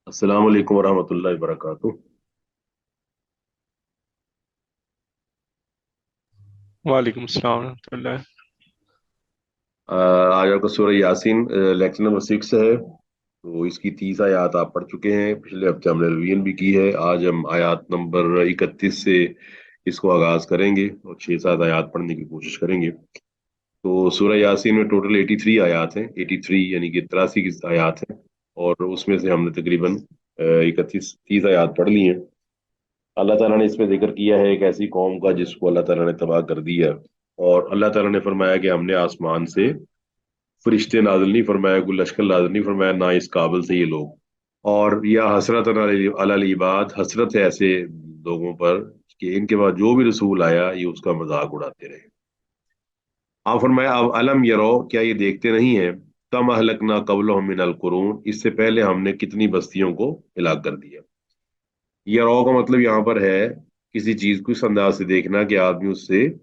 अस्सलाम वालेकुम वरहमतुल्लाहि वबरकातुह। वालेकुम अस्सलाम रहमतुल्लाह। आज आपका सूरह यासीन लेक्चर नंबर 6 है। तो इसकी 30 आयत आप पढ़ चुके हैं, पिछले हफ्ते हमने रिवीजन भी की है। आज हम आयत नंबर 31 से इसको आगाज करेंगे और 6-7 आयत पढ़ने की कोशिश करेंगे। तो सूरह यासीन में टोटल 83 आयत हैं, 83 यानी कि 83 की आयत हैं। और उसमें से हमने तकरीबन 31 30 आयत पढ़ ली हैं। अल्लाह ताला ने इसमें जिक्र किया है एक ऐसी कौम का जिसको अल्लाह ताला ने तबाह कर दिया। और अल्लाह ताला ने फरमाया कि हमने आसमान से फरिश्ते नाजिल नहीं फरमाया, कोई लश्कर नाजिल नहीं फरमाया, ना इस काबिल से ये लोग। और या हसरत अलल इबाद, हसरत है ऐसे लोगों पर कि इनके बाद जो भी रसूल आया ये उसका मजाक उड़ाते रहे। आप फरमाया अब अलम यरो, क्या ये देखते नहीं है, कम अहलकना कबलहुम मिनल कुरून, इससे पहले हमने कितनी बस्तियों को हिलाक कर दिया। यरो का मतलब यहाँ पर है किसी चीज को इस अंदाज से देखना कि आदमी उससे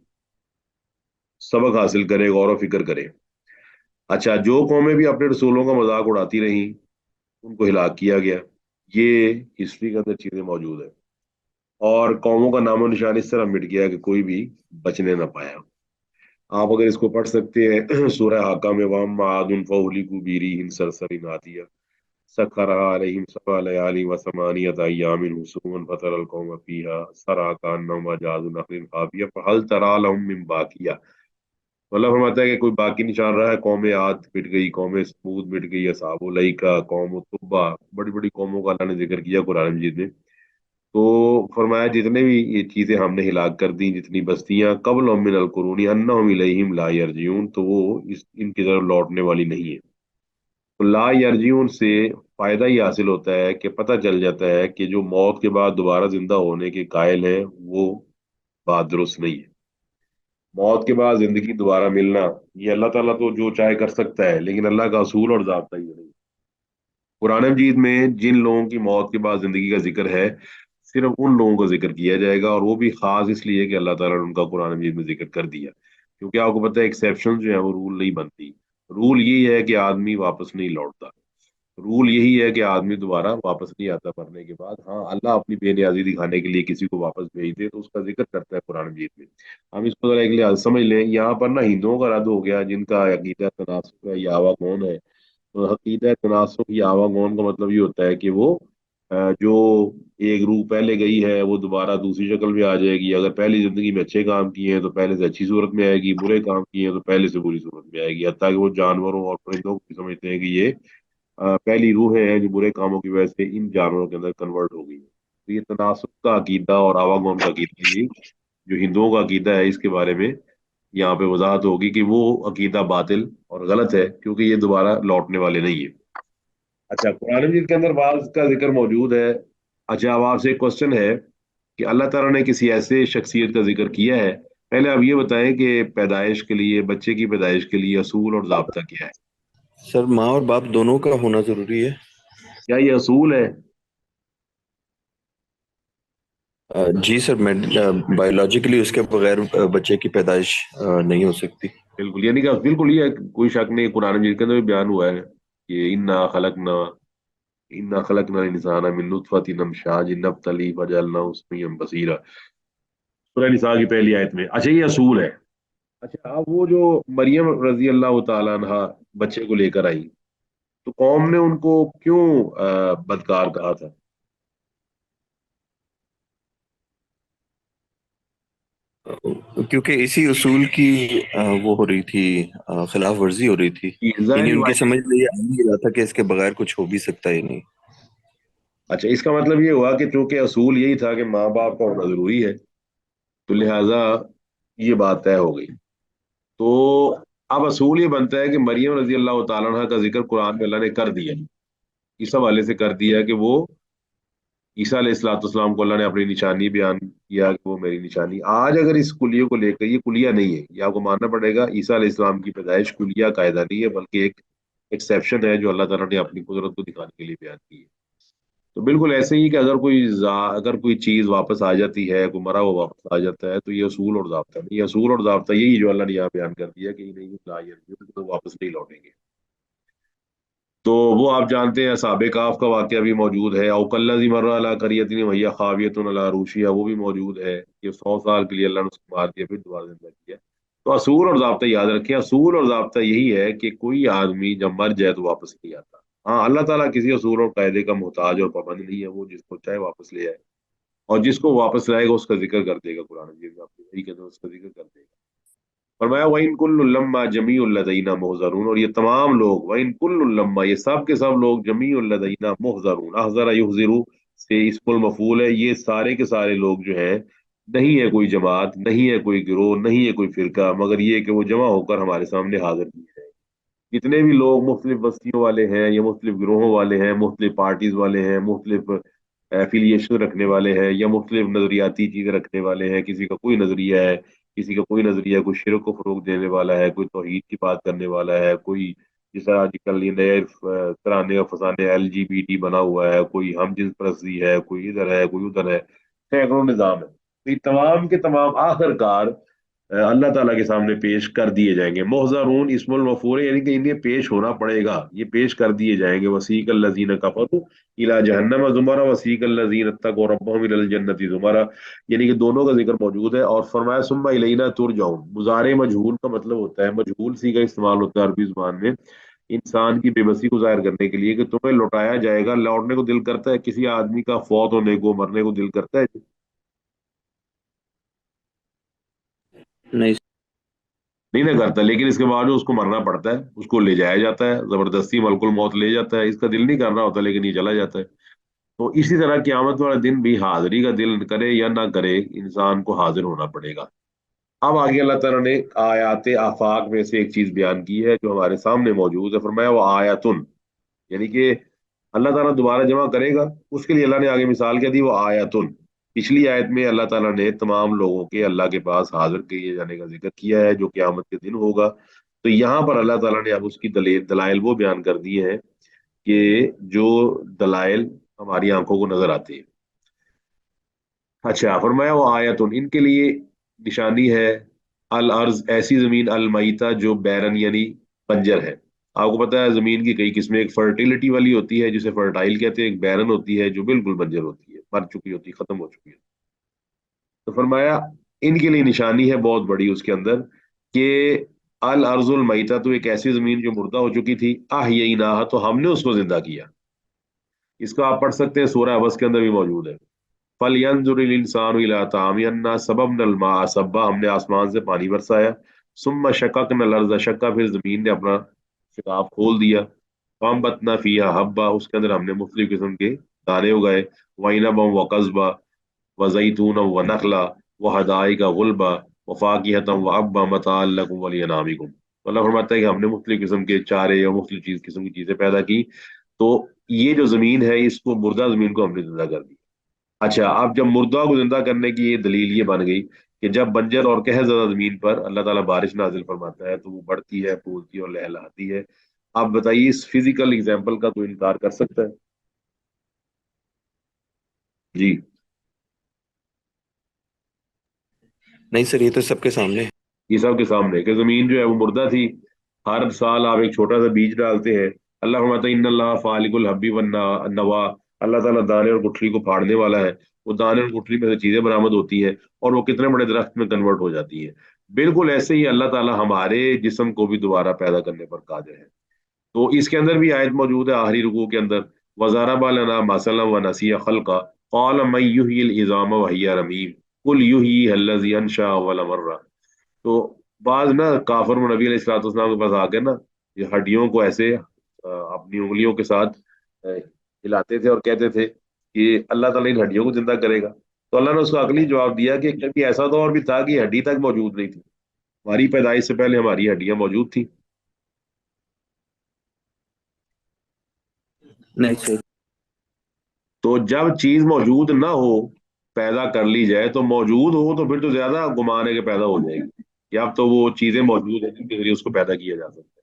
सबक हासिल करे, गौर व फिक्र करे। अच्छा, जो कौमें भी अपने रसूलों का मजाक उड़ाती रहीं उनको हिलाक किया गया। ये हिस्ट्री के अंदर चीजें मौजूद है। और कौमों का नामो निशान इस तरह मिट गया कि कोई भी बचने ना पाया। आप अगर इसको पढ़ सकते हैं सूरह हाका में, वाम आदुन फउलिकु बीरिहिम सरसरिन आतिया सखरहा अलैहिम सबअ लयाली व समानियत अय्यामिन हुसूमन फतरल कौम फीहा सरा कान्नहुम अजाज़ु नखलिन खाविया फहल तरा लहुम मिन बाकिया। मतलब फरमाता है कि कोई बाकी निशान रहा है। कौम आद मिट गई, कौम समूद मिट गई, असहाबो लईका, कौम तुब्बा, बड़ी बड़ी कौमों का अल्लाह ने जिक्र किया कुरान मजीद में। तो फरमाया जितने भी ये चीजें हमने हिलाक कर दी, जितनी बस्तियां कबल मिनल कुरूनी अन्नहुम इलैहिम ला यरजिऊन, तो वो इनकी तरफ लौटने वाली नहीं है। तो ला यरजिऊन से फायदा ही हासिल होता है कि पता चल जाता है कि जो मौत के बाद दोबारा जिंदा होने के कायल है वो बात दुरुस्त नहीं है। मौत के बाद जिंदगी दोबारा मिलना, ये अल्लाह ताला तो जो चाहे कर सकता है, लेकिन अल्लाह का असूल और ज़ाब्ता ये नहीं। कुरान मजीद में जिन लोगों की मौत के बाद जिंदगी का जिक्र है, सिर्फ उन लोगों का जिक्र किया जाएगा, और वो भी खास इसलिए कि अल्लाह ताला ने उनका कुरान मजीद में जिक्र कर दिया। क्योंकि आपको पता है एक्सेप्शन जो है वो रूल नहीं बनती। रूल यही है कि आदमी वापस नहीं लौटता। रूल यही है कि आदमी दोबारा वापस नहीं आता मरने के बाद। हाँ, अल्लाह अपनी बेनियाजी दिखाने के लिए किसी को वापस भेज दे तो उसका जिक्र करता है कुरान मजीद में। हम इसको जरा एक लिहाज से समझ लें। यहाँ पर ना हिंदुओं का रद्द हो गया जिनका अकीदा तनासुख है या आवा कौन है। तो अकीदा तनासुख या आवा कौन का मतलब ये होता है कि वो जो एक रूह पहले गई है वो दोबारा दूसरी शक्ल में आ जाएगी। अगर पहली जिंदगी में अच्छे काम किए हैं तो पहले से अच्छी सूरत में आएगी, बुरे काम किए हैं तो पहले से बुरी सूरत में आएगी। हत्ता कि वो जानवरों और परिंदों को भी समझते हैं कि ये पहली रूहें हैं जो बुरे कामों की वजह से इन जानवरों के अंदर कन्वर्ट हो गई है। तो ये तनासुब का अकीदा और आवागौन का अकीदा, ये जो हिंदुओं का अकीदा है, इसके बारे में यहाँ पे वजाहत होगी कि वो अकीदा बातिल और गलत है, क्योंकि ये दोबारा लौटने वाले नहीं है। अच्छा, कुरान मजीद के अंदर बाज का जिक्र मौजूद है। अच्छा, अब आपसे एक क्वेश्चन है कि अल्लाह ताला ने किसी ऐसे शख्सियत का जिक्र किया है। पहले आप ये बताएं कि पैदाइश के लिए, बच्चे की पैदाइश के लिए असूल और ज़ाब्ता क्या है। सर, माँ और बाप दोनों का होना जरूरी है। क्या ये असूल है? जी सर, मैं बायोलॉजिकली उसके बगैर बच्चे की पैदाइश नहीं हो सकती। बिल्कुल, यानी कि बिल्कुल ये कोई शक नहीं, कुरान मजीद के अंदर भी बयान हुआ है कि इन्ना खलकना इंसान मिन नुतफतिन अमशाज नब्तली फजअलनाहु समीअन बसीरा। सूरह निसा की पहली आयत में। अच्छा, ये असूल है। अच्छा, अब वो जो मरियम रजी अल्लाह तआला अन्हा बच्चे को लेकर आई, तो कौम ने उनको क्यों बदकार कहा था? क्योंकि इसी उसूल की वो हो रही थी, खिलाफ वर्जी हो रही थी। कि यानी ज़ाहिर उनकी बात है। समझ में ये आ नहीं रहा था कि इसके बगैर कुछ हो भी सकता है नहीं। अच्छा, इसका मतलब ये हुआ कि चूंकि असूल यही था कि माँ बाप का होना जरूरी है, तो लिहाजा ये बात तय हो गई। तो अब असूल ये बनता है कि मरियम रजी अल्लाह तआला अन्हा का जिक्र कुरान में अल्लाह ने कर दिया, इस हवाले से कर दिया कि वो ईसा अलैहिस्सलाम को अल्लाह ने अपनी निशानी बयान किया कि वो मेरी निशानी। आज अगर इस कुलियों को लेकर, ये कुलिया नहीं है, ये आपको मानना पड़ेगा, ईसा अलैहिस्सलाम की पैदाइश कुलिया कायदा नहीं है, बल्कि एक एक्सेप्शन है जो अल्लाह ताला ने अपनी कुदरत को दिखाने के लिए बयान की है। तो बिल्कुल ऐसे ही कि अगर कोई चीज वापस आ जाती है, कोई मरा हुआ वापस आ जाता है, तो ये असूल और ज़ाब्ता नहीं, ये असूल और ज़ाब्ता यही जो अल्लाह ने यहाँ बयान कर दिया कि नहीं ला यरजिऊन, तो वापस नहीं लौटेंगे। تو وہ آپ جانتے ہیں اصحاب کہف کا واقعہ بھی موجود ہے، او کلذی مر علی قریۃ وہی خاویۃ علی عروشها، وہ بھی موجود ہے کہ 100 سال کے لیے اللہ نے اس کو مار دیا پھر دوبارہ زندہ کیا۔ تو اصول اور ضابطہ یاد رکھیں، اصول اور ضابطہ یہی ہے کہ کوئی آدمی جب مر جائے تو واپس نہیں آتا۔ ہاں، اللہ تعالیٰ کسی اصول اور قاعدے کا محتاج اور پابند نہیں ہے، وہ جس کو چاہے واپس لے آئے، اور جس کو واپس لائے گا اس کا ذکر کر دے گا، قرآن مجید میں آپ کو یہی کہتے ہیں، اس کا ذکر کر دے گا۔ فرمایا وَإِن كُلٌّ لَمَّا جَمِيعٌ لَدَيْنَا مُحْضَرُونَ، اور یہ تمام لوگ، وَإِن كُلٌّ لَمَّا، یہ سب کے سب لوگ، جَمِيعٌ لَدَيْنَا مُحْضَرُونَ، احضر یحضر سے اسم المفعول ہے، یہ سارے کے سارے لوگ جو ہیں، نہیں ہے کوئی جماعت، نہیں ہے کوئی گروہ، نہیں ہے کوئی فرقہ، مگر یہ کہ وہ جمع ہو کر ہمارے سامنے حاضر بھی ہے۔ جتنے بھی لوگ مختلف بستیوں والے ہیں یا مختلف گروہوں والے ہیں، مختلف پارٹیز والے ہیں، مختلف ایفیلیشن رکھنے والے ہیں، یا مختلف نظریاتی چیزیں رکھنے والے ہیں، کسی کا کوئی نظریہ ہے، کسی کا کوئی نظریہ، کوئی شرک کو فروغ دینے والا ہے، کوئی توحید کی بات کرنے والا ہے، کوئی جس طرح آج کل یہ نئے ترانے اور فسانے LGBT بنا ہوا ہے، کوئی ہم جنس پرستی ہے، کوئی ادھر ہے کوئی ادھر ہے، سینکڑوں نظام ہے، تو یہ تمام کے تمام آخر کار اللہ تعالیٰ کے سامنے پیش کر دیے جائیں گے۔ محضرون اسم المفعول ہے، یعنی کہ انہیں پیش ہونا پڑے گا، یہ پیش کر دیے جائیں گے۔ وسیق الذین کفروا الی جہنم زمرا وسیق الذین اتقوا ربهم الی الجنۃ زمرا، یعنی کہ دونوں کا ذکر موجود ہے۔ اور فرمایا ثم الینا ترجعون، مضارع مجہول کا مطلب ہوتا ہے، مجہول سی کا استعمال ہوتا ہے عربی زبان میں انسان کی بے بسی کو ظاہر کرنے کے لیے، کہ تمہیں لوٹایا جائے گا۔ لوٹنے کو دل کرتا ہے کسی آدمی کا؟ فوت ہونے کو، مرنے کو دل کرتا ہے؟ نہیں نہیں نہ کرتا، لیکن اس کے بعد اس کو مرنا پڑتا ہے، اس کو لے جایا جاتا ہے، زبردستی ملک الموت لے جاتا ہے، اس کا دل نہیں کر رہا ہوتا لیکن یہ چلا جاتا ہے۔ تو اسی طرح قیامت والا دن بھی حاضری کا دل کرے یا نہ کرے، انسان کو حاضر ہونا پڑے گا۔ اب آگے اللہ تعالیٰ نے آیات آفاق میں سے ایک چیز بیان کی ہے جو ہمارے سامنے موجود ہے، فرمایا وہ آیاتن، یعنی کہ اللہ تعالیٰ دوبارہ جمع کرے گا، اس کے لیے اللہ نے آگے مثال کیا دی، وہ آیاتن۔ پچھلی آیت میں اللہ تعالیٰ نے تمام لوگوں کے اللہ کے پاس حاضر کیے جانے کا ذکر کیا ہے جو قیامت کے دن ہوگا، تو یہاں پر اللہ تعالیٰ نے اب اس کی دلائل وہ بیان کر دی ہیں کہ جو دلائل ہماری آنکھوں کو نظر آتی ہے۔ اچھا، فرمایا وہ آیتن، ان کے لیے نشانی ہے، الارض، ایسی زمین، المیتہ، جو بیرن یعنی بنجر ہے۔ آپ کو پتا ہے زمین کی کئی قسمیں، ایک فرٹیلٹی والی ہوتی ہے جسے فرٹائل کہتے ہیں، ایک بیرن ہوتی ہے جو بالکل بنجر ہوتی ہے، مر چکی ہوتی ہے، ختم ہو چکی ہے۔ تو فرمایا ان کے لیے نشانی ہے بہت بڑی اس کے اندر، کہ الارض المیتہ، تو ایک ایسی زمین جو مردہ ہو چکی تھی، احییناہا، تو ہم نے اس کو زندہ کیا۔ اس کو آپ پڑھ سکتے ہیں، سورہ عبس کے اندر بھی موجود ہے۔ فَلْيَنظُرِ الْإِنسَانُ إِلَىٰ طَعَامِهِ أَنَّا صَبَبْنَا الْمَاءَ صَبًّا، ہم نے آسمان سے پانی برسایا۔ ثُمَّ شَقَقْنَا الْأَرْضَ شَقًّا، پھر زمین نے اپنا شقاف کھول دیا۔ فَأَنبَتْنَا فِيهَا حَبًّا، اس کے اندر ہم نے مختلف قسم کے دانے اگائے۔ وَعِنَبًا وَقَضْبًا وَزَيْتُونًا وَنَخْلًا وَحَدَائِقَ غُلْبًا وَفَاكِهَةً وَأَبًّا مَتَاعًا لَكُمْ وَلِأَنْعَامِكُمْ۔ اللہ فرماتا ہے کہ ہم نے مختلف قسم کے چارے یا مختلف قسم کی چیزیں پیدا کی، تو یہ جو زمین ہے، اس کو مردہ زمین کو ہم نے زندہ کر دیا۔ اچھا، اب جب مردہ کو زندہ کرنے کی یہ دلیل یہ بن گئی کہ جب بنجر اور قحط زدہ زمین پر اللہ تعالیٰ بارش نازل فرماتا ہے تو وہ بڑھتی ہے، پھولتی ہے اور لہلہاتی ہے۔ آپ بتائیے اس فزیکل اگزامپل کا کوئی انکار کر سکتا ہے؟ جی، نہیں سر، یہ تو سب کے سامنے ہے۔ یہ سب کے سامنے کہ زمین جو ہے وہ مردہ تھی، ہر سال آپ ایک چھوٹا سا بیج ڈالتے ہیں، اللہ فرماتا ہے ان اللہ فالق الحبی والنوا، اللہ تعالیٰ دانے اور گٹھلی کو پھاڑنے والا ہے، وہ دانے اور گٹھلی میں سے چیزیں برآمد ہوتی ہیں اور وہ کتنے بڑے درخت میں کنورٹ ہو جاتی ہیں۔ بالکل ایسے ہی اللہ تعالیٰ ہمارے جسم کو بھی دوبارہ پیدا کرنے پر قادر ہے۔ تو اس کے اندر بھی آیت موجود ہے آخری رکوع کے اندر، وَضَرَبَ لَنَا مَثَلًا وَنَسِيَ خَلْقًا قَالَ مَن يُحْيِي الْعِظَامَ وَهِيَ رَمِيمٌ قُلْ يُحْيِيهَا الَّذِي أَنشَأَهَا أَوَّلَ مَرَّةٍ۔ تو بعض نا کافر نبی علیہ الصلوۃ والسلام کے پاس آ کے نا یہ ہڈیوں کو ایسے اپنی انگلیوں کے ساتھ ہلاتے تھے اور کہتے تھے کہ اللہ تعالیٰ ان ہڈیوں کو زندہ کرے گا۔ تو اللہ نے اس کو عقلی جواب دیا کہ کبھی ایسا دور بھی تھا کہ ہڈی تک موجود نہیں تھی، ہماری پیدائش سے پہلے ہماری ہڈیاں موجود تھیں۔ نہیں سر۔ تو جب چیز موجود نہ ہو، پیدا کر لی جائے، تو موجود ہو تو پھر تو زیادہ گمان ہے کہ پیدا ہو جائے گی، یا اب تو وہ چیزیں موجود ہیں جن کے ذریعے اس کو پیدا کیا جا سکتا ہے۔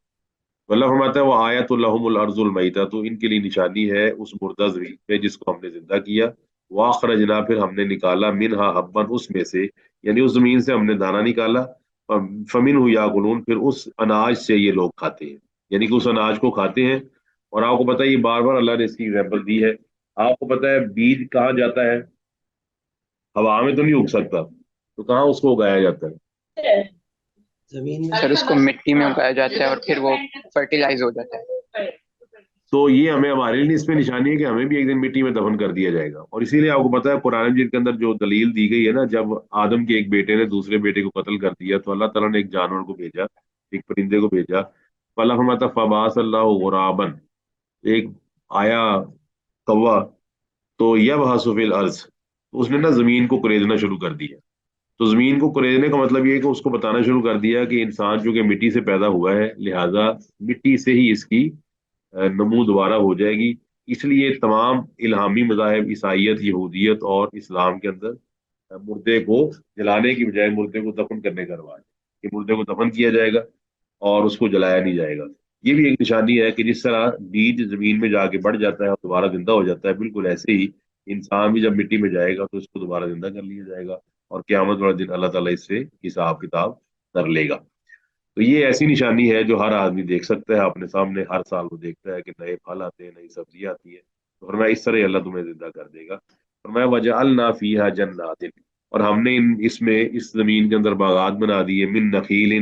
تو اللہ فرماتا ہے وہ آیت الحم الارض المیتہ، تو ان کے لیے نشانی ہے اس مردہ زمین پہ جس کو ہم نے زندہ کیا۔ واخرجنا، پھر ہم نے نکالا، منہا حبا، اس میں سے، یعنی اس زمین سے ہم نے دانہ نکالا، فمن ہو یاکلون، پھر اس اناج سے یہ لوگ کھاتے ہیں، یعنی کہ اس اناج کو کھاتے ہیں۔ اور آپ کو پتا ہے یہ بار بار اللہ نے اس کی ایگزامپل دی ہے. آپ کو پتا ہے بیج کہاں جاتا ہے؟ ہوا میں تو نہیں اگ سکتا، تو کہاں اس کو اگایا جاتا ہے؟ سر اس کو مٹی میں اگایا جاتا ہے اور پھر وہ فرٹیلائز ہو جاتا ہے. تو یہ ہمیں ہمارے لیے اس میں نشانی ہے کہ ہمیں بھی ایک دن مٹی میں دفن کر دیا جائے گا. اور اسی لیے آپ کو پتا ہے قرآن مجید کے اندر جو دلیل دی گئی ہے نا، جب آدم کے ایک بیٹے نے دوسرے بیٹے کو قتل کر دیا تو اللہ تعالیٰ نے ایک جانور کو بھیجا، ایک پرندے کو بھیجا. تو اللہ فرماتا فباس اللہ غرابن، ایک آیا کوا، تو یب حسف الارض، تو اس نے نا زمین کو کریدنا شروع کر دیا. تو زمین کو کریدنے کا مطلب یہ ہے کہ اس کو بتانا شروع کر دیا کہ انسان چونکہ مٹی سے پیدا ہوا ہے، لہذا مٹی سے ہی اس کی نمو دوبارہ ہو جائے گی. اس لیے تمام الہامی مذاہب عیسائیت، یہودیت اور اسلام کے اندر مردے کو جلانے کی بجائے مردے کو دفن کرنے کا رواج ہے کہ مردے کو دفن کیا جائے گا اور اس کو جلایا نہیں جائے گا. یہ بھی ایک نشانی ہے کہ جس طرح بیج زمین میں جا کے بڑھ جاتا ہے اور دوبارہ زندہ ہو جاتا ہے، بالکل ایسے ہی انسان بھی جب مٹی میں جائے گا تو اس کو دوبارہ زندہ کر لیا جائے گا، اور قیامت والا دن اللہ تعالیٰ اس سے حساب کتاب کر لے گا. تو یہ ایسی نشانی ہے جو ہر آدمی دیکھ سکتا ہے اپنے سامنے. ہر سال وہ دیکھتا ہے کہ نئے پھل آتے ہیں، نئی سبزیاں آتی ہیں. تو فرمایا اس طرح اللہ تمہیں زندہ کر دے گا. فرمایا وجعلنا فیہا جنات، اور ہم نے اس میں اس زمین کے اندر باغات بنا دیے، من نخیل،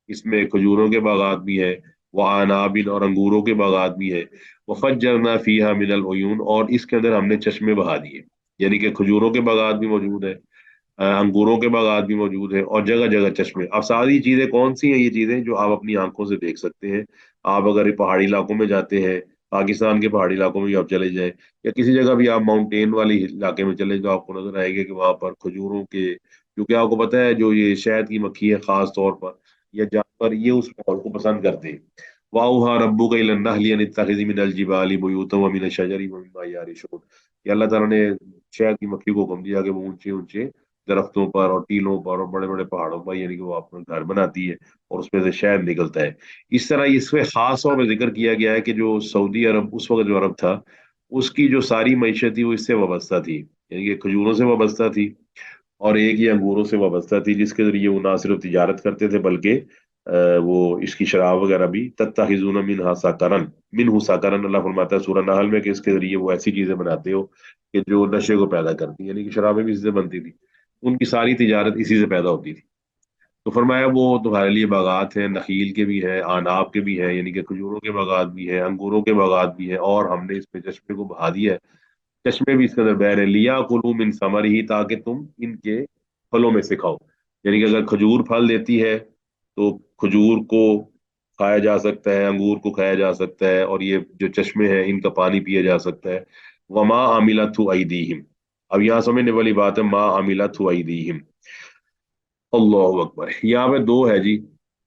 اس میں کھجوروں کے باغات بھی ہیں، وعناب، اور انگوروں کے باغات بھی ہیں، وفجرنا فیہا من العیون، اور اس کے اندر ہم نے چشمے بہا دیے. یعنی کہ کھجوروں کے باغات بھی موجود ہیں، انگوروں کے باغات بھی موجود ہیں، اور جگہ جگہ چشمے. اب ساری چیزیں کون سی ہیں؟ یہ چیزیں جو آپ اپنی آنکھوں سے دیکھ سکتے ہیں. آپ اگر یہ پہاڑی علاقوں میں جاتے ہیں، پاکستان کے پہاڑی علاقوں میں بھی آپ چلے جائیں، یا کسی جگہ بھی آپ ماؤنٹین والی علاقے میں چلے، جو آپ کو نظر آئے گا کہ وہاں پر کھجوروں کے، کیونکہ آپ کو پتا ہے جو یہ شہد کی مکھی ہے خاص طور پر، یا جانور، یہ اس ماحول کو پسند کرتے ہیں. واؤہا ربک الی النحل ان اتخذی من الجبال بیوتا ومن الشجر ومما یعرشون، کہ اللہ تعالیٰ نے شہد کی مکھی کو حکم دیا کہ وہ اونچے اونچے درختوں پر اور ٹیلوں پر اور بڑے بڑے پہاڑوں پر، یعنی کہ وہ اپنا گھر بناتی ہے اور اس میں سے شہد نکلتا ہے. اس طرح اس میں خاص طور پہ ذکر کیا گیا ہے کہ جو سعودی عرب اس وقت جو عرب تھا، اس کی جو ساری معیشت تھی وہ اس سے وابستہ تھی، یعنی کہ کھجوروں سے وابستہ تھی، اور ایک یہ انگوروں سے وابستہ تھی، جس کے ذریعے وہ نہ صرف تجارت کرتے تھے بلکہ وہ اس کی شراب وغیرہ بھی تتخذون منہا سکرن، منہ سکرن، اللہ فرماتا ہے سورہ نحل میں کہ اس کے ذریعے وہ ایسی چیزیں بناتے ہو کہ جو نشے کو پیدا کرتی ہیں، یعنی کہ شرابیں بھی اس سے بنتی تھی. ان کی ساری تجارت اسی سے پیدا ہوتی تھی. تو فرمایا وہ تمہارے لیے باغات ہیں، نخیل کے بھی ہیں، آناب کے بھی ہیں، یعنی کہ کھجوروں کے باغات بھی ہیں، انگوروں کے باغات بھی ہیں، اور ہم نے اس میں چشمے کو بہا دیا ہے. چشمے بھی اس کے اندر بہ رہے ہیں، لیا کلو من ثمرہ ہی، تاکہ تم ان کے پھلوں میں سے کھاؤ. یعنی کہ اگر کھجور پھل دیتی ہے تو کھجور کو کھایا جا سکتا ہے، انگور کو کھایا جا سکتا ہے، اور یہ جو چشمے ہیں ان کا پانی پیا جا سکتا ہے. وما عملت ایدیہم، اب یہاں سمجھنے والی بات ہے، ما عملت ایدیہم. اللہ اکبر. یہاں پہ دو ہے جی.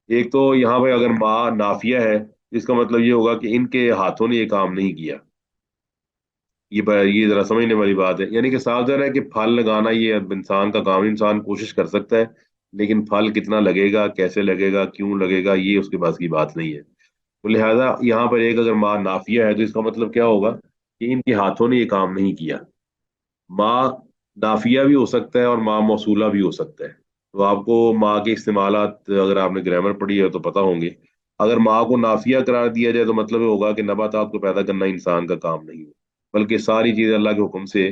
ایک تو یہاں پہ اگر ما نافیہ ہے، اس کا مطلب یہ ہوگا کہ ان کے ہاتھوں نے یہ کام نہیں کیا. یہ ذرا سمجھنے والی بات ہے. یعنی کہ صاف ظاہر ہے کہ پھل لگانا یہ اب انسان کا کام، انسان کوشش کر سکتا ہے، لیکن پھل کتنا لگے گا، کیسے لگے گا، کیوں لگے گا، یہ اس کے پاس کی بات نہیں ہے. تو لہٰذا یہاں پر ایک اگر ماں نافیہ ہے تو اس کا مطلب کیا ہوگا کہ ان کے ہاتھوں نے یہ کام نہیں کیا. ماں نافیہ بھی ہو سکتا ہے اور ماں موصولہ بھی ہو سکتا ہے. تو آپ کو ماں کے استعمالات اگر آپ نے گرامر پڑھی ہے تو پتہ ہوں گے. اگر ماں کو نافیہ قرار دیا جائے تو مطلب یہ ہوگا کہ نباتات کو پیدا کرنا انسان کا کام نہیں ہے، بلکہ ساری چیزیں اللہ کے حکم سے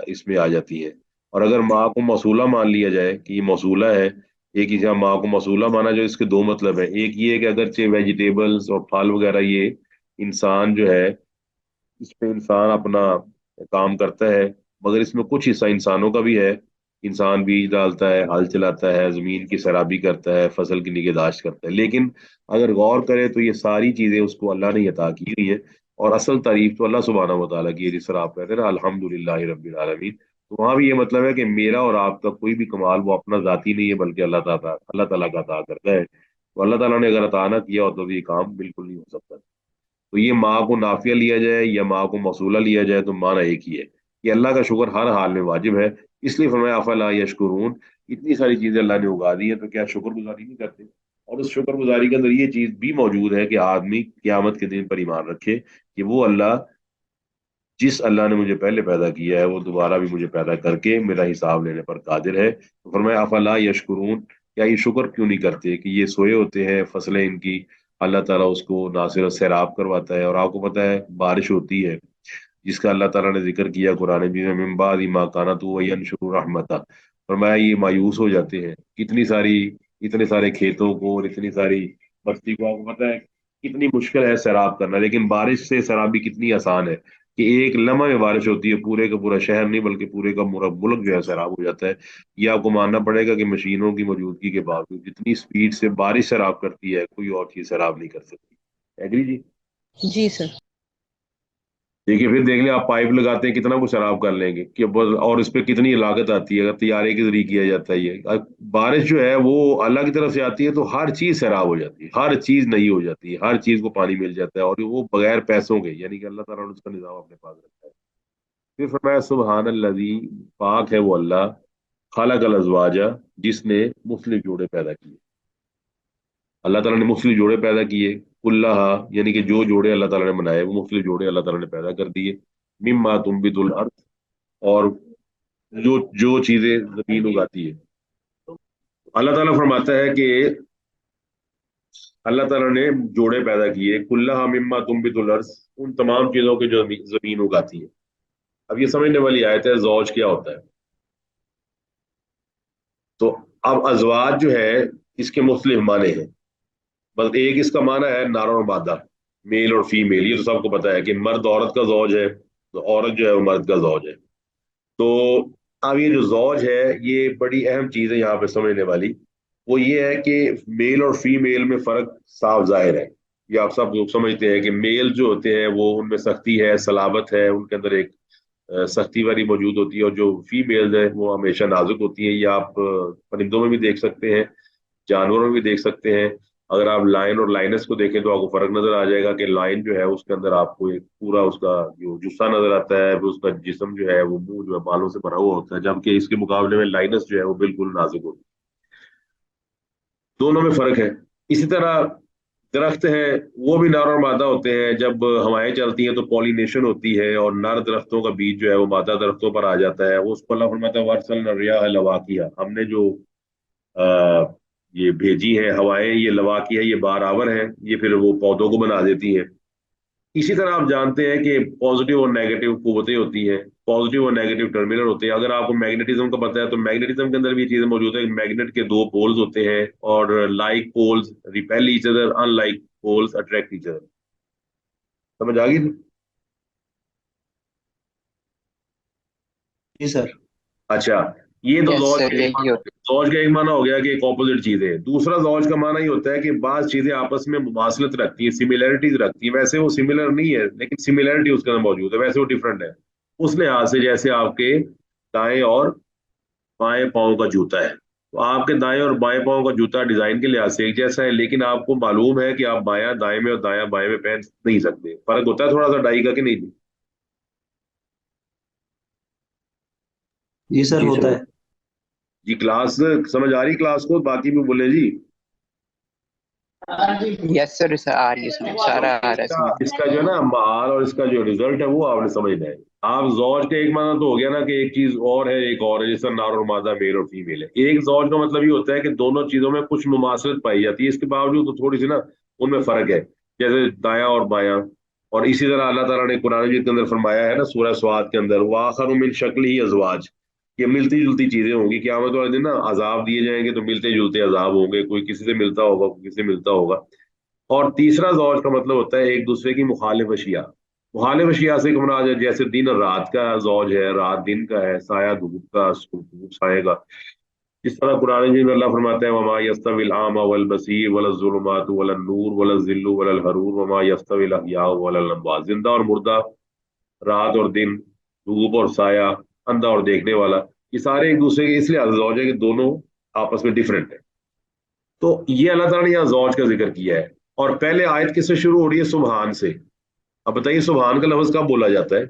اس میں آ جاتی ہیں. اور اگر ماں کو موصولہ مان لیا جائے کہ یہ موصولہ ہے، ایک ہی ماں کو موصولہ مانا جو اس کے دو مطلب ہیں. ایک یہ ہے کہ اگرچہ ویجیٹیبلز اور پھل وغیرہ یہ انسان جو ہے اس پہ انسان اپنا کام کرتا ہے، مگر اس میں کچھ حصہ انسانوں کا بھی ہے. انسان بیج ڈالتا ہے، ہل چلاتا ہے، زمین کی سیرابی کرتا ہے، فصل کی نگہداشت کرتا ہے. لیکن اگر غور کرے تو یہ ساری چیزیں اس کو اللہ نے عطا کی ہوئی ہیں، اور اصل تعریف تو اللہ سبحانہ و تعالیٰ کی ہے. جس طرح آپ کہتے ہیں نا الحمد للہ رب العالمین، تو وہاں بھی یہ مطلب ہے کہ میرا اور آپ کا کوئی بھی کمال وہ اپنا ذاتی نہیں ہے، بلکہ اللہ تعالیٰ کا عطا کرتا ہے. تو اللہ تعالیٰ نے اگر عطا نہ کیا ہو تو یہ کام بالکل نہیں ہو سکتا. تو یہ ماں کو نافیہ لیا جائے یا ماں کو موصولہ لیا جائے تو معنی ایک ہی ہے کہ اللہ کا شکر ہر حال میں واجب ہے. اس لیے فرمایا افلا یشکرون، اتنی ساری چیزیں اللہ نے اگا دی ہیں تو کیا شکر گزاری نہیں کرتے؟ اور اس شکر گزاری کے اندر یہ چیز بھی موجود ہے کہ آدمی قیامت کے دن پر ایمان رکھے کہ وہ اللہ، جس اللہ نے مجھے پہلے پیدا کیا ہے وہ دوبارہ بھی مجھے پیدا کر کے میرا حساب لینے پر قادر ہے. تو فرمایا افلا یشکرون، کیا یہ شکر کیوں نہیں کرتے کہ یہ سوئے ہوتے ہیں، فصلیں ان کی अल्लाह ताला उसको ना सिर्फ सैराब करवाता है, और आपको पता है बारिश होती है जिसका अल्लाह ताला ने जिक्र किया कुरान मजीद में, मिन बादी मा काना तू वयनशुरु रहमता। फरमाया ये मायूस हो जाते हैं कितनी सारी, इतने सारे खेतों को और इतनी सारी बस्ती को, आपको पता है कितनी मुश्किल है सैराब करना, लेकिन बारिश से सैराबी कितनी आसान है कि एक लम्हा में बारिश होती है, पूरे का पूरा शहर नहीं बल्कि पूरे का पूरा मुल्क जो है सैराब हो जाता है। ये आपको मानना पड़ेगा कि मशीनों की मौजूदगी के बावजूद जितनी स्पीड से बारिश सैराब करती है कोई और चीज सैराब नहीं कर सकती। एग्री जी? जी सर। देखिए फिर देख लें, आप पाइप लगाते हैं कितना कुछ खराब कर लेंगे कि बस, और इस पे कितनी लागत आती है अगर तैयारी के जरिए किया जाता है ये। बारिश जो है वो अल्लाह की तरफ से आती है तो हर चीज खराब हो जाती है, हर चीज नहीं हो जाती है, हर चीज को पानी मिल जाता है, और वो बगैर पैसों के, यानी कि अल्लाह ताला ने उसका निजाम अपने पास रखा है। फिर फरमाया सुबहान अल्लज़ी, पाक है वो अल्लाह, खलक़ल अज़वाजा, जिसने मुख्तलिफ जोड़े पैदा किए। अल्लाह ताला ने मुख्तलिफ जोड़े पैदा किए, कुल्लाहा यानी कि जो जोड़े अल्लाह ताला ने बनाए वो मुख्तलिफ जोड़े अल्लाह ताला ने पैदा कर दिए, मिम्मा तुम्बितुल अर्द, और जो जो चीजें जमीन उगाती है। अल्लाह ताला फरमाता है कि अल्लाह ताला ने जोड़े पैदा किए, कुल्लाहा मिम्मा तुम्बितुल अर्द, उन तमाम चीजों के जो जमीन उगाती है। अब ये समझने वाली आयत है, जौज क्या होता है। तो अब अजवाज जो है इसके मुख्तलिफ माने हैं। बस एक इसका माना है नार और मादा, मेल और फीमेल, ये तो सबको पता है कि मर्द औरत का जौज है, तो औरत जो है वो मर्द का जौज है। तो अब ये जो जौज है ये बड़ी अहम चीज है यहाँ पे समझने वाली। वो ये है कि मेल और फीमेल में फर्क साफ जाहिर है। ये आप सब लोग समझते हैं कि मेल जो होते हैं वो उनमें सख्ती है, सलाबत है, उनके अंदर एक सख्ती वाली मौजूद होती है, और जो फीमेल है वो हमेशा नाजुक होती है। ये आप परिंदों में भी देख सकते हैं, जानवरों में भी देख सकते हैं। अगर आप लायन और लाइनस को देखें तो आपको फर्क नजर आ जाएगा कि लाइन जो है उसके अंदर आपको एक पूरा उसका जो जुस्सा नजर आता है, फिर उसका जिस्म जो है वो मुंह जो है बालों से भरा हुआ होता है, जबकि इसके मुकाबले में लाइनस जो है वो बिल्कुल नाजुक होती है। दोनों में फर्क है। इसी तरह दरख्त है, वो भी नर और मादा होते हैं। जब हवाएं चलती हैं तो पॉलिनेशन होती है, और नर दरख्तों का बीज जो है वो मादा दरख्तों पर आ जाता है। वो उसको अल्लाह फरमाता है वर्सल रियाह लवाकिया, हमने जो आ, ये भेजी है हवाएं, ये लवाकिया, ये बारावर हैं, ये फिर वो पौधों को बना देती हैं। इसी तरह आप जानते हैं कि पॉजिटिव और नेगेटिव कुव्वतें होती हैं, पॉजिटिव और नेगेटिव टर्मिनल होते हैं। अगर आपको मैग्नेटिज्म का पता है तो मैग्नेटिज्म के अंदर भी ये चीजें मौजूद है। मैग्नेट के दो पोल्स होते हैं, और like poles repel each other, unlike poles attract each other. समझ आ गई? जी सर। अच्छा, ये तो यस जौज सर, का एक यही माना, होता जौज का एक माना हो गया कि एक ऑपोजिट चीज है। दूसरा जौज का माना ये होता है कि बाज चीजें आपस में मुमासलत रखती हैं, सिमिलैरिटीज रखती हैं। वैसे वो सिमिलर नहीं है लेकिन सिमिलैरिटी उसके अंदर मौजूद है, वैसे वो डिफरेंट है उस लिहाज से जैसे आपके दाएं और बाएं पाँव का जूता है। तो आपके दाएं और बाएं पाँव का जूता डिजाइन के लिहाज से एक जैसा है, लेकिन आपको मालूम है कि आप बायां दाएं में और दायां बाएं में पहन नहीं सकते। फर्क होता है थोड़ा सा डाई का, कि नहीं? जी सर, जी होता सर। है। जी क्लास समझ आ रही क्लास को? बाकी भी बोले जी। है। यस सर, सर आ रही है समझ, सारा आ रहा है इसका समझ। इसका जो है ना माल और इसका जो रिजल्ट है वो आपने समझना है। आप जौज का एक माना तो हो गया ना कि एक चीज और है, एक और है, जैसे नार और मादा, मेल और फीमेल है। एक जौज का मतलब ये होता है कि दोनों चीजों में कुछ मुमासलत पाई जाती है, इसके बावजूद तो थोड़ी सी ना उनमें फर्क है, जैसे दायां और बायां। और इसी तरह अल्लाह ताला ने कुरान मजीद के अंदर फरमाया है ना सूरह स्वाद के अंदर, वाखर मिन शक्ल ही अजवाज, ये मिलती जुलती चीजें होंगी क़यामत वाले दिन ना, अजाब दिए जाएंगे तो मिलते जुलते अजाब होंगे, कोई किसी से मिलता होगा, कोई किसी से मिलता होगा। और तीसरा जौज का मतलब होता है एक दूसरे की मुखालिफ अशिया। मुखालिफ अशिया से मुराद है जैसे दिन और रात का जौज है, रात दिन का है, साया धूप का, धूप साये का। इस तरह कुरान में अल्लाह फरमाता है वमा यस्तविल आमा वल बसीर वल ज़ुलुमातु वल नूर वल ज़िल्लु वल हरूर वमा यस्तविल अहयाउ वल अमवात, जिंदा और मुर्दा, रात और दिन, धूप और साया, अंधा और देखने वाला, ये सारे एक दूसरे के इसलिए जौज है कि दोनों आपस में डिफरेंट है। तो ये अल्लाह ताला ने यहाँ जौज का जिक्र किया है। और पहले आयत किससे शुरू हो रही है? सुबहान से। अब बताइए सुबहान का लफ्ज कब बोला जाता है?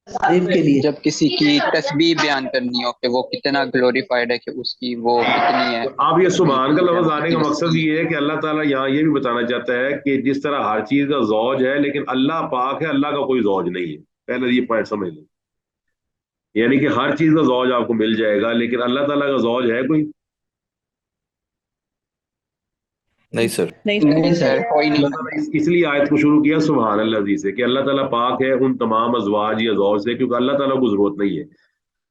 तारीफ के लिए। जब किसी की तस्बीह बयान करनी हो कि वो कितना ग्लोरीफाइड है, कि उसकी वो कितनी है, तो अब ये तभी सुबहान का जो है लफ्ज वो आने कितनी का मकसद वसी ये है कि अल्लाह ताला यहाँ ये भी बताना चाहता है कि जिस तरह हर चीज का जौज है लेकिन अल्लाह पाक है, अल्लाह का कोई जौज नहीं है। पहले ये पॉइंट समझ लें, यानी कि हर चीज का जौज आपको मिल जाएगा लेकिन अल्लाह ताला का जौज है कोई? नहीं सर। नहीं सर, हो ही नहीं अल्लाह ताला इसलिए आयत को शुरू किया सुभान अल्लाह से कि अल्लाह ताला पाक है उन तमाम अजवाज या ज़ौज से, क्योंकि अल्लाह ताला को जरूरत नहीं है।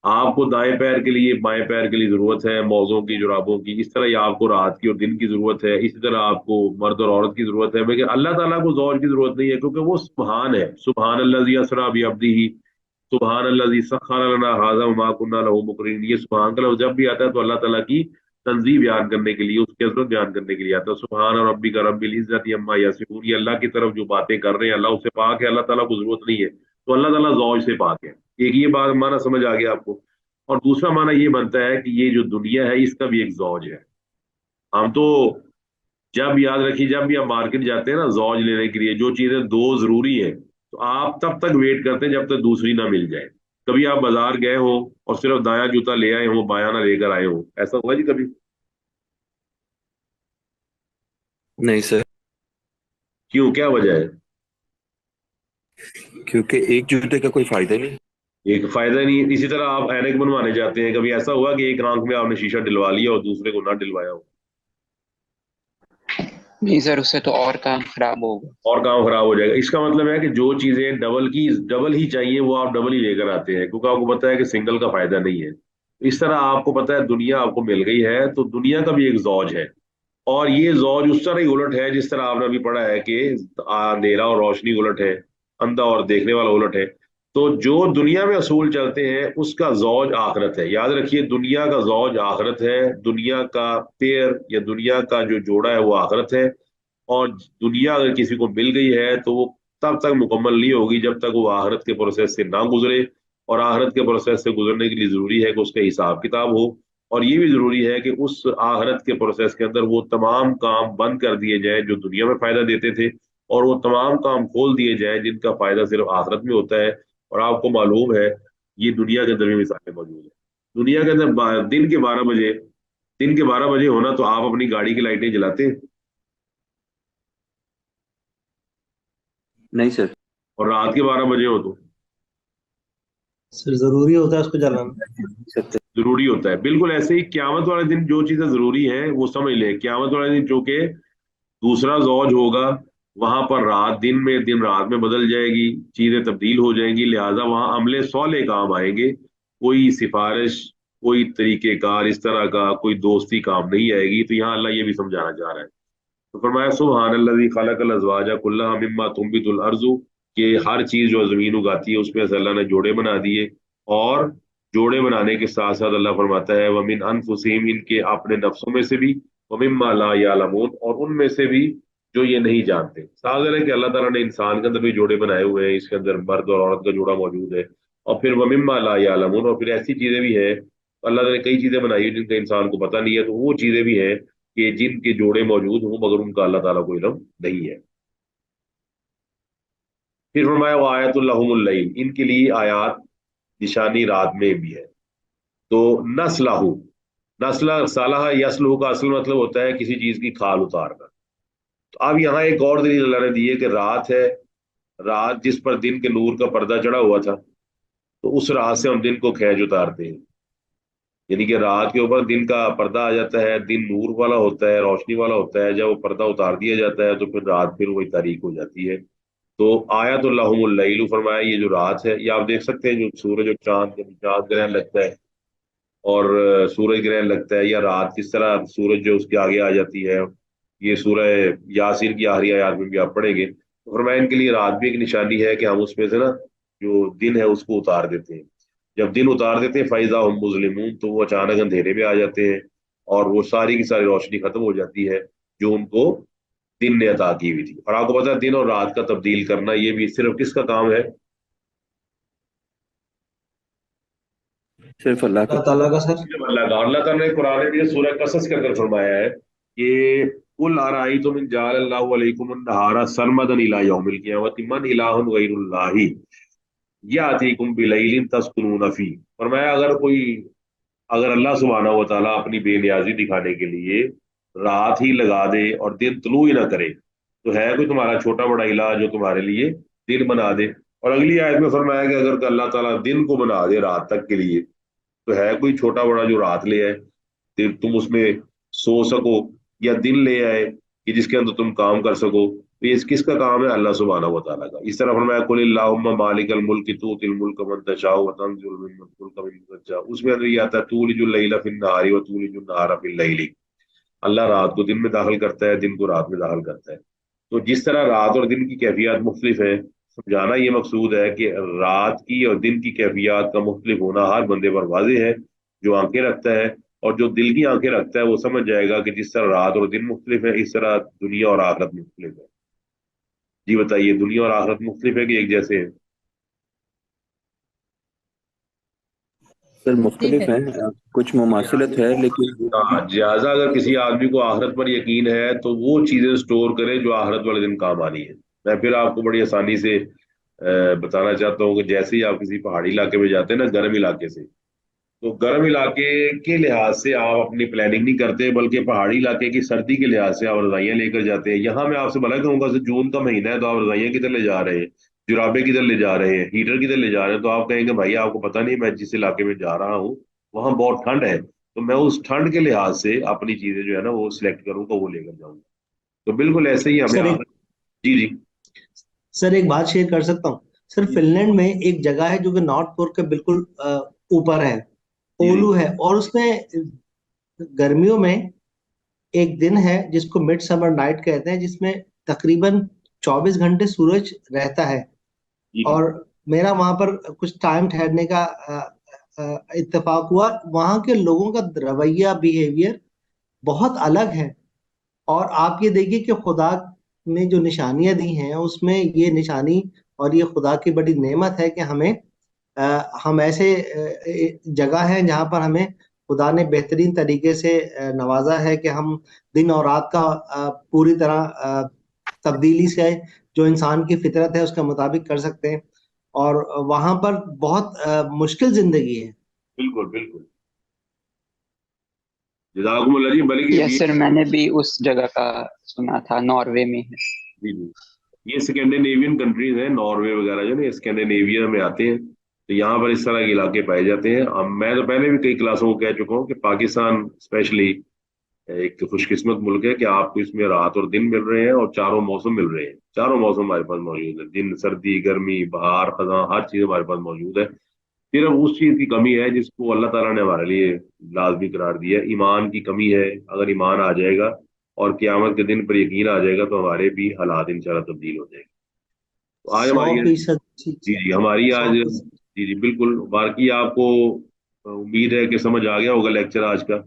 आपको दाएं पैर के लिए बाएं पैर के लिए जरूरत है, मौजों की जुराबों की, इस तरह ही आपको रात की और दिन की जरूरत है, इसी तरह आपको मर्द और औरत की जरूरत है, लेकिन अल्लाह ताला को जौज की जरूरत नहीं है, क्योंकि वो सुभान है। सुभान अल्लाज़ी असरा बिअब्दिही, सुभान अल्लाज़ी सख्खर लना हाज़ा वमा कुन्ना लहू मुक़रिनीन। ये सुभान का लफ्ज़ जब भी आता है तो अल्लाह ताला की तंज़ीह बयान करने के लिए, उसकी अज़मत बयान करने के लिए आता है। सुभान रब्बिका रब्बिल इज़्ज़ति अम्मा यसिफून, ये अल्लाह की तरफ जो बातें कर रहे हैं अल्लाह उससे पाक है, अल्लाह ताला को जरूरत नहीं है, तो अल्लाह ताला जौज से पाक है। एक ये बात माना समझ आ गया आपको। और दूसरा माना ये बनता है कि ये जो दुनिया है इसका भी एक जौज है। हम तो जब याद रखिए जब भी हम मार्केट जाते हैं ना जौज लेने के लिए, जो चीजें दो जरूरी है तो आप तब तक वेट करते हैं जब तक दूसरी ना मिल जाए। कभी आप बाजार गए हो और सिर्फ दायां जूता ले आए हो, बायां ना लेकर आए हो, ऐसा हुआ जी कभी? नहीं सर, क्यों, क्या वजह है? क्योंकि एक जूते का कोई फायदा नहीं। एक फायदा नहीं। इसी तरह आप ऐनक बनवाने जाते हैं, कभी ऐसा हुआ कि एक आंख में आपने शीशा डलवा लिया और दूसरे को ना डलवाया हो? नहीं सर, उससे तो और काम खराब होगा। और काम खराब हो जाएगा। इसका मतलब है कि जो चीजें डबल ही चाहिए वो आप डबल ही लेकर आते हैं, क्योंकि आपको पता है कि सिंगल का फायदा नहीं है। इस तरह आपको पता है दुनिया आपको मिल गई है तो दुनिया का भी एक जौज है, और ये जौज उस तरह ही उलट है जिस तरह आपने अभी पढ़ा है कि अंधेरा और रोशनी उलट है, अंधा और देखने वाला उलट है। तो जो दुनिया में असूल चलते हैं उसका जौज आखिरत है। याद रखिए दुनिया का जौज आखिरत है, दुनिया का पेयर या दुनिया का जो जोड़ा है वो आखिरत है। और दुनिया अगर किसी को मिल गई है तो वो तब तक मुकम्मल नहीं होगी जब तक वो आखिरत के प्रोसेस से ना गुजरे। और आखिरत के प्रोसेस से गुजरने के लिए जरूरी है कि उसका हिसाब किताब हो, और ये भी जरूरी है कि उस आखिरत के प्रोसेस के अंदर वो तमाम काम बंद कर दिए जाएं जो दुनिया में फायदा देते थे, और वो तमाम काम खोल दिए जाएं जिनका फायदा सिर्फ आखिरत में होता है। और आपको मालूम है ये दुनिया के अंदर भी मिसालें मौजूद है। दुनिया के अंदर दिन के 12 बजे होना तो आप अपनी गाड़ी की लाइटें जलाते हैं, नहीं सर। और रात के 12 बजे हो तो सर जरूरी होता है उसको जलाना। सत्य। जरूरी होता है। बिल्कुल ऐसे ही क्यामत वाले दिन जो चीजें जरूरी हैं वो समझ लें। क्यामत वाले दिन जो कि दूसरा जौज होगा, वहां पर रात दिन में दिन रात में बदल जाएगी, चीजें तब्दील हो जाएंगी, लिहाजा वहां अमले सौले काम आएंगे। कोई सिफारिश, कोई तरीकेकार इस तरह का कोई दोस्ती काम नहीं आएगी। तो यहाँ अल्लाह ये भी समझाना चाह रहा है। तो फरमाया सुबहान अल्लज़ी खलक़ल अज़वाजा कुल्लहा मिम्मा तुंबितुल अर्ज़ु, कि हर चीज जो जमीन उगाती है उसमें से अल्लाह ने जोड़े बना दिए। और जोड़े बनाने के साथ साथ अल्लाह फरमाता है वमिन अनफुसिहिम, इनके अपने नफ्सों में से भी, वमिम्मा ला यालमून, और उनमें से भी जो ये नहीं जानते। सागर है कि अल्लाह ताला ने इंसान के अंदर भी जोड़े बनाए हुए हैं, इसके अंदर मर्द और औरत का जोड़ा मौजूद है। और फिर वमिम्मा ला यालमून, और फिर ऐसी चीजें भी है अल्लाह ताला ने कई चीजें बनाई है जिनका इंसान को पता नहीं है, तो वो चीजें भी हैं कि जिनके जोड़े मौजूद हों मगर उनका अल्लाह ताला को इल्म नहीं है। फिर फरमाया वो आयतुल्लाहुमुल लैल, इनके लिए आयात निशानी रात में भी है। तो नस्लहु, नस्ल सालाह यसलहु का असल मतलब होता है किसी चीज की खाल उतारना। तो अब यहाँ एक और दलील अल्लाह ने दी है कि रात है, रात जिस पर दिन के नूर का पर्दा चढ़ा हुआ था, तो उस रात से हम दिन को खैज उतारते हैं। यानी कि रात के ऊपर दिन का पर्दा आ जाता है, दिन नूर वाला होता है, रोशनी वाला होता है। जब वो पर्दा उतार दिया जाता है तो फिर रात फिर वही तारीक हो जाती है। तो आयतुल्लाहुमुल लैल फरमाया ये जो रात है, ये आप देख सकते हैं जो सूरज और चांद, जब चांद ग्रहण लगता है और सूरज ग्रहण लगता है, या रात किस तरह सूरज जो उसके आगे आ जाती है, ये सूरह यासीन की आखिरी आयत में भी आप पढ़ेंगे। तो फरमाया इनके लिए रात भी एक निशानी है कि हम उसमें से ना जो दिन है उसको उतार देते हैं। जब दिन उतार देते हैं फैजा हम मुजलिमून, तो वो अचानक अंधेरे में आ जाते हैं और वो सारी की सारी रोशनी खत्म हो जाती है जो उनको दिन ने अता की हुई थी। और आपको पता है दिन और रात का तब्दील करना ये भी सिर्फ किसका काम है? सिर्फ अल्लाह का। अल्लाह ताला का सर। सिर्फ अल्लाह का। अल्लाह ताला ने कुरान में भी सूरह कसस के अंदर फरमाया है कि कुल अराइतुम इन जअलल्लाहु अलैकुम अन्नहारा सरमदन इला यौमिल क़ियामति मन इलाहुन गैरुल्लाहि यातीकुम बिलैलिन तस्कुनून फी। फरमाया अगर अल्लाह सुब्हानहू व तआला अपनी बेनियाजी दिखाने के लिए रात ही लगा दे और दिन तुलू ही ना करे, तो है कोई तुम्हारा छोटा बड़ा इलाह जो तुम्हारे लिए दिन बना दे? और अगली आयत में फरमाया कि अगर अल्लाह ताला दिन को बना दे रात तक के लिए, तो है कोई छोटा बड़ा जो रात ले आए, तुम उसमें सो सको, या दिन ले आए कि जिसके अंदर तुम काम कर सको। तो ये किसका काम है? अल्लाह सुब्हानहू व तआला का। इस तरह फरमाया कुल अल्लाहुम्मा मालिकल मुल्क तूतिल मुल्क मन तशाउ व तंज़िउल मुल्क मिम्मन तशाउ। उसमें अंदर ये आता है तूलिजुल लैला फिन नहारी व तूलिजुन नहारा फिल लैली। अल्लाह रात को दिन में दाखिल करता है, दिन को रात में दाखिल करता है। तो जिस तरह रात और दिन की कैफियत मुख्तलिफ है, समझाना ये मकसूद है कि रात की और दिन की कैफियत का मुख्तलिफ होना हर बंदे पर वाज़ेह है। जो आंखें रखता है और जो दिल की आंखें रखता है वो समझ जाएगा कि जिस तरह रात और दिन मुख्तलिफ है, इस तरह दुनिया और आखिरत मुख्तलिफ है। जी बताइए, दुनिया और आखिरत मुख्तलिफ है कि एक जैसे है? सर मुख्तलिफ हैं, कुछ मुमासिलत है लेकिन हाँ, लिहाजा अगर किसी आदमी को आखिरत पर यकीन है तो वो चीजें स्टोर करे जो आखिरत वाले दिन काम आनी है। मैं फिर आपको बड़ी आसानी से बताना चाहता हूँ कि जैसे ही आप किसी पहाड़ी इलाके में जाते हैं ना, गर्म इलाके से, तो गर्म इलाके के लिहाज से आप अपनी प्लानिंग नहीं करते, बल्कि पहाड़ी इलाके की सर्दी के लिहाज से आप रजाइयाँ लेकर जाते हैं। यहाँ मैं आपसे भला कहूंगा कि जून का महीना है तो आप रजाइयाँ किधर ले जा रहे हैं, जुराबे किधर ले जा रहे हैं, हीटर किधर ले जा रहे हैं? तो आप कहेंगे भाई आपको पता नहीं, मैं जिस इलाके में जा रहा हूँ वहाँ बहुत ठंड है, तो मैं उस ठंड के लिहाज से अपनी चीजें जो है ना वो सिलेक्ट करूंगा, वो लेकर जाऊंगा। तो बिल्कुल ऐसे ही हमें सर एक जी जी। सर एक बात शेयर कर सकता हूँ? सर जी फिनलैंड में एक जगह है जो कि नॉर्थ पोल के बिल्कुल ऊपर है, जी जी। ओलू है, और उसमें गर्मियों में एक दिन है जिसको मिड समर नाइट कहते हैं, जिसमें तकरीबन 24 घंटे सूरज रहता है। जी जी। और मेरा वहां पर कुछ टाइम ठहरने का इत्तेफाक हुआ। वहां के लोगों का रवैया, बिहेवियर बहुत अलग है। और आप ये देखिए कि खुदा ने जो निशानियां दी हैं उसमें ये निशानी और ये खुदा की बड़ी नेमत है कि हम ऐसे जगह हैं जहां पर हमें खुदा ने बेहतरीन तरीके से नवाजा है कि हम दिन और रात का पूरी तरह तब्दीली से जो इंसान की फितरत है उसके मुताबिक कर सकते हैं। और वहां पर बहुत मुश्किल जिंदगी है। बिल्कुल बिल्कुल। जज़ाकुमुल्लाह जी, बल्कि यस सर, मैंने भी उस जगह का सुना था, नॉर्वे में है। जी जी, ये स्कैंडिनेवियन कंट्रीज हैं, नॉर्वे वगैरह जो ना स्कैंडिनेविया में आते हैं। तो यहाँ पर इस तरह के इलाके पाए जाते हैं। अब मैं तो पहले भी कई क्लासों को कह चुका हूँ कि पाकिस्तान स्पेशली एक खुशकिस्मत मुल्क है कि आपको इसमें रात और दिन मिल रहे हैं और चारों मौसम मिल रहे हैं। चारों मौसम हमारे पास मौजूद है, दिन, सर्दी, गर्मी, बहार, खज़ां, हर चीज़ हमारे पास मौजूद है। सिर्फ उस चीज़ की कमी है जिसको अल्लाह ताला ने हमारे लिए लाजमी करार दिया है, ईमान की कमी है। अगर ईमान आ जाएगा और क़यामत के दिन पर यकीन आ जाएगा तो हमारे भी हालात इंशाल्लाह तब्दील हो जाएंगे। तो आज सौ हमारी फीसद जी जी, हमारी सौ आज फीसद जी जी बिल्कुल। बाकी आपको उम्मीद है कि समझ आ गया होगा लेक्चर आज का।